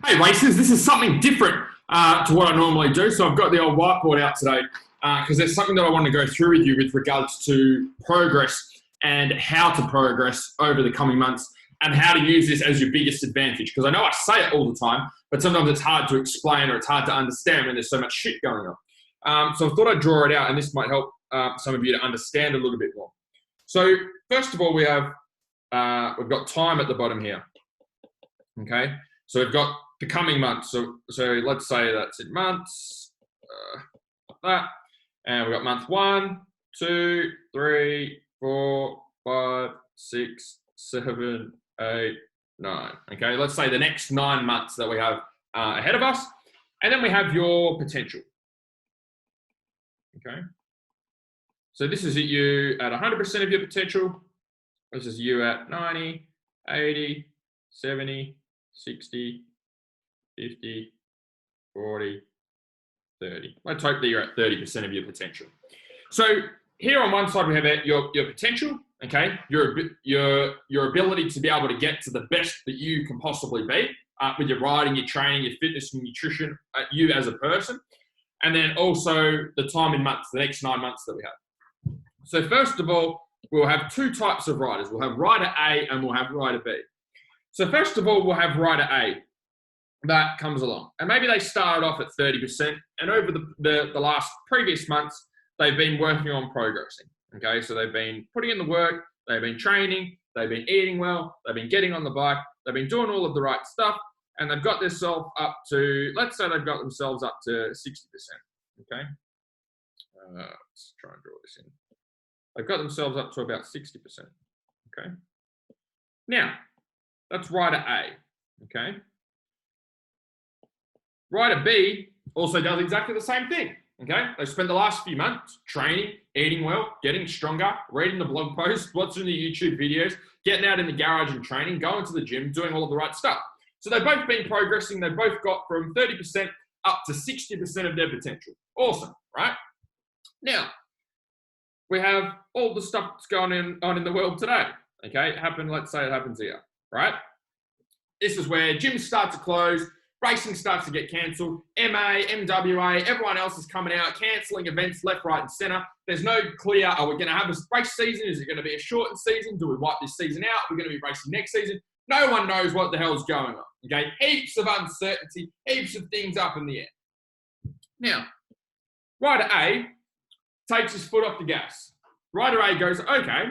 Hey racers, this is something different to what I normally do. So I've got the old whiteboard out today because there's something that I want to go through with you with regards to progress and how to progress over the coming months and how to use this as your biggest advantage. Because I know I say it all the time, but sometimes it's hard to explain or it's hard to understand when there's so much shit going on. So I thought I'd draw it out and this might help some of you to understand a little bit more. So first of all, we've got time at the bottom here. Okay, so we've got the coming months. So let's say that's in months, like that. And we've got month 1, 2, 3, 4, 5, 6, 7, 8, 9. Okay, let's say the next 9 months that we have ahead of us. And then we have your potential. Okay, so this is you at 100% of your potential. This is you at 90, 80, 70, 60, 50, 40, 30. Let's hope that you're at 30% of your potential. So here on one side we have your potential, okay, your ability to be able to get to the best that you can possibly be with your riding, your training, your fitness and nutrition, you as a person, and then also the time in months, the next 9 months that we have. So first of all, we'll have 2 types of riders. We'll have rider A and we'll have rider B. So first of all, we'll have rider A that comes along. And maybe they started off at 30%, and over the last previous months, they've been working on progressing. Okay, so they've been putting in the work, they've been training, they've been eating well, they've been getting on the bike, they've been doing all of the right stuff, and they've got themselves up to, let's say they've got themselves up to 60%. Okay, let's try and draw this in. They've got themselves up to about 60%. Okay, now that's rider A. Okay, rider B also does exactly the same thing. Okay, they spent the last few months training, eating well, getting stronger, reading the blog posts, watching the YouTube videos, getting out in the garage and training, going to the gym, doing all of the right stuff. So they've both been progressing. They've both got from 30% up to 60% of their potential. Awesome, right? Now, we have all the stuff that's going on in the world today. Okay, let's say it happens here, right? This is where gyms start to close, racing starts to get cancelled, MA, MWA, everyone else is coming out, cancelling events left, right, and centre. There's no clear, are we going to have a race season? Is it going to be a shortened season? Do we wipe this season out? We're going to be racing next season. No one knows what the hell's going on. Okay, heaps of uncertainty, heaps of things up in the air. Now, rider A takes his foot off the gas. Rider A goes, okay,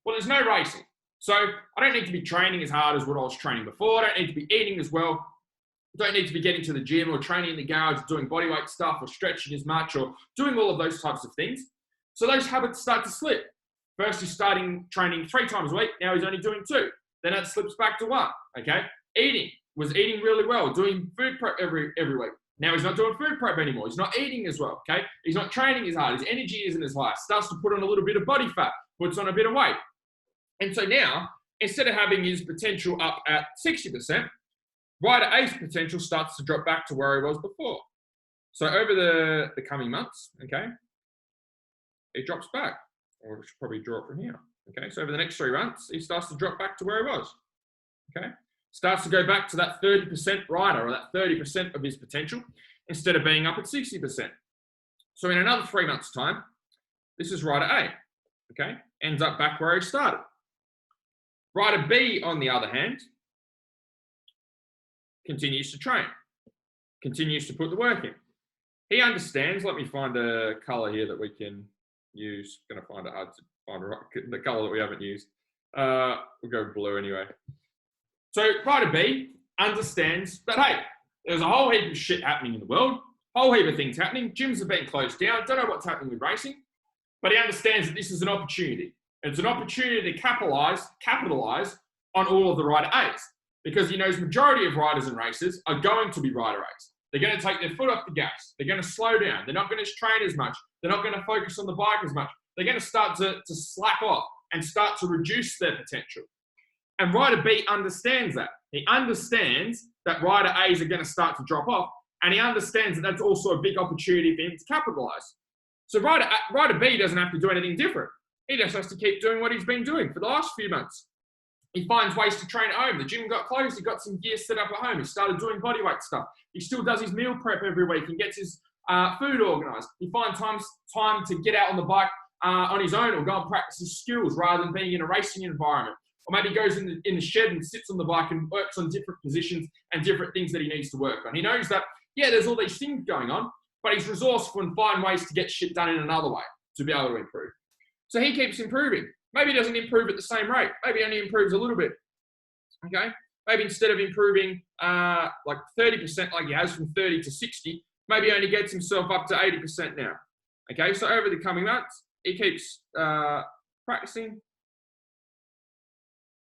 well, there's no racing. So I don't need to be training as hard as what I was training before. I don't need to be eating as well. I don't need to be getting to the gym or training in the garage, doing bodyweight stuff or stretching as much or doing all of those types of things. So those habits start to slip. First, he's starting training 3 times a week. Now he's only doing 2. Then it slips back to 1. Okay. Was eating really well, doing food prep every week. Now he's not doing food prep anymore. He's not eating as well. Okay. He's not training as hard. His energy isn't as high. Starts to put on a little bit of body fat, puts on a bit of weight. And so now, instead of having his potential up at 60%, rider A's potential starts to drop back to where he was before. So over the coming months, okay, it drops back. Or we should probably draw it from here. Okay, so over the next 3 months, he starts to drop back to where he was. Okay, starts to go back to that 30% rider or that 30% of his potential instead of being up at 60%. So in another 3 months' time, this is rider A. Okay, ends up back where he started. Rider B, on the other hand, continues to train, continues to put the work in. He understands, let me find a colour here that we can use. I'm going to find it hard to find the colour that we haven't used. We'll go blue anyway. So rider B understands that, hey, there's a whole heap of shit happening in the world, whole heap of things happening. Gyms are being closed down, don't know what's happening with racing, but he understands that this is an opportunity. It's an opportunity to capitalise on all of the rider A's. Because he knows majority of riders and racers are going to be rider A's. They're going to take their foot off the gas. They're going to slow down. They're not going to train as much. They're not going to focus on the bike as much. They're going to start to slack off and start to reduce their potential. And rider B understands that. He understands that rider A's are going to start to drop off, and he understands that that's also a big opportunity for him to capitalise. So rider B doesn't have to do anything different. He just has to keep doing what he's been doing for the last few months. He finds ways to train at home. The gym got closed. He got some gear set up at home. He started doing bodyweight stuff. He still does his meal prep every week and gets his food organised. He finds time to get out on the bike on his own or go and practice his skills rather than being in a racing environment. Or maybe goes in the shed and sits on the bike and works on different positions and different things that he needs to work on. He knows that, yeah, there's all these things going on, but he's resourceful and find ways to get shit done in another way to be able to improve. So he keeps improving. Maybe he doesn't improve at the same rate. Maybe he only improves a little bit. Okay? Maybe instead of improving like 30% like he has from 30 to 60, maybe he only gets himself up to 80% now. Okay? So over the coming months, he keeps practicing,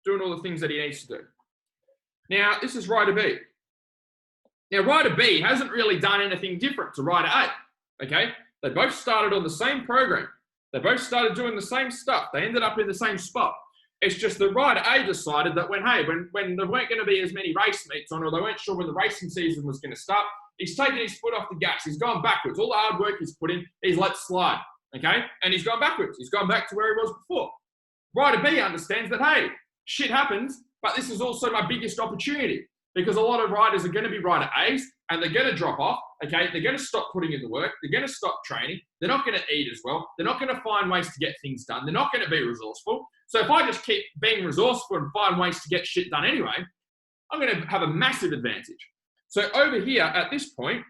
doing all the things that he needs to do. Now, this is Rider B. Now, Rider B hasn't really done anything different to Rider A. Okay? They both started on the same program. They both started doing the same stuff. They ended up in the same spot. It's just that Rider A decided that when there weren't going to be as many race meets on, or they weren't sure when the racing season was going to start, he's taken his foot off the gas. He's gone backwards. All the hard work he's put in, he's let slide. Okay? And he's gone backwards. He's gone back to where he was before. Rider B understands that, hey, shit happens, but this is also my biggest opportunity. Because a lot of riders are going to be Rider A's and they're going to drop off, okay? They're going to stop putting in the work. They're going to stop training. They're not going to eat as well. They're not going to find ways to get things done. They're not going to be resourceful. So if I just keep being resourceful and find ways to get shit done anyway, I'm going to have a massive advantage. So over here at this point,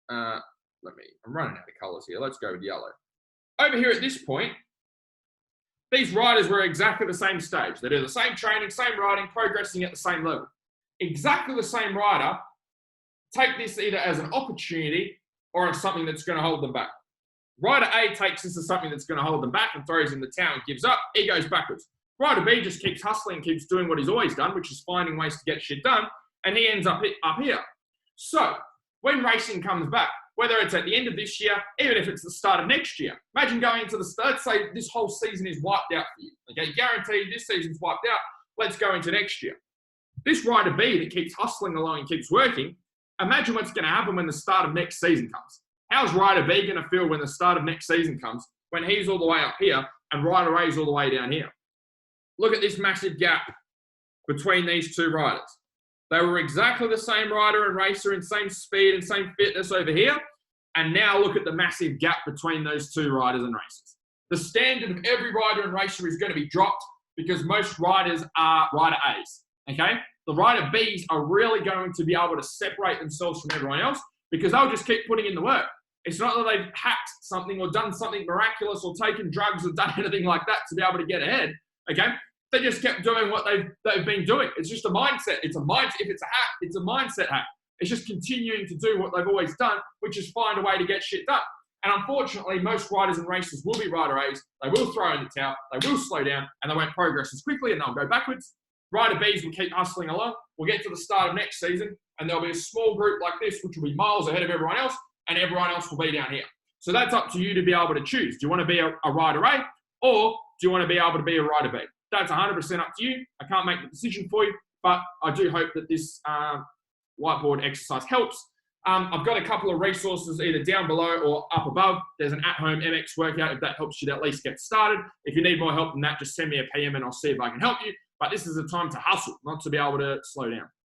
I'm running out of colors here. Let's go with yellow. Over here at this point, these riders were exactly the same stage. They do the same training, same riding, progressing at the same level. Exactly the same rider take this either as an opportunity or as something that's going to hold them back. Rider A takes this as something that's going to hold them back and throws in the towel and gives up. He goes backwards. Rider B just keeps hustling, keeps doing what he's always done, which is finding ways to get shit done, and he ends up here. So when racing comes back, whether it's at the end of this year, even if it's the start of next year, imagine going into the start, let's say this whole season is wiped out for you. Okay, guaranteed this season's wiped out. Let's go into next year. This Rider B that keeps hustling along and keeps working, imagine what's going to happen when the start of next season comes. How's Rider B going to feel when the start of next season comes, when he's all the way up here and Rider A is all the way down here? Look at this massive gap between these two riders. They were exactly the same rider and racer and same speed and same fitness over here. And now look at the massive gap between those two riders and racers. The standard of every rider and racer is going to be dropped because most riders are Rider A's. Okay? The Rider B's are really going to be able to separate themselves from everyone else because they'll just keep putting in the work. It's not that they've hacked something or done something miraculous or taken drugs or done anything like that to be able to get ahead. Okay? They just kept doing what they've been doing. It's just a mindset. It's a mindset. If it's a hack, it's a mindset hack. It's just continuing to do what they've always done, which is find a way to get shit done. And unfortunately, most riders and racers will be Rider A's. They will throw in the towel. They will slow down and they won't progress as quickly and they'll go backwards. Rider B's will keep hustling along. We'll get to the start of next season and there'll be a small group like this, which will be miles ahead of everyone else, and everyone else will be down here. So that's up to you to be able to choose. Do you want to be a Rider A or do you want to be able to be a Rider B? That's 100% up to you. I can't make the decision for you, but I do hope that this whiteboard exercise helps. I've got a couple of resources either down below or up above. There's an at-home MX workout if that helps you to at least get started. If you need more help than that, just send me a PM and I'll see if I can help you. But this is a time to hustle, not to be able to slow down.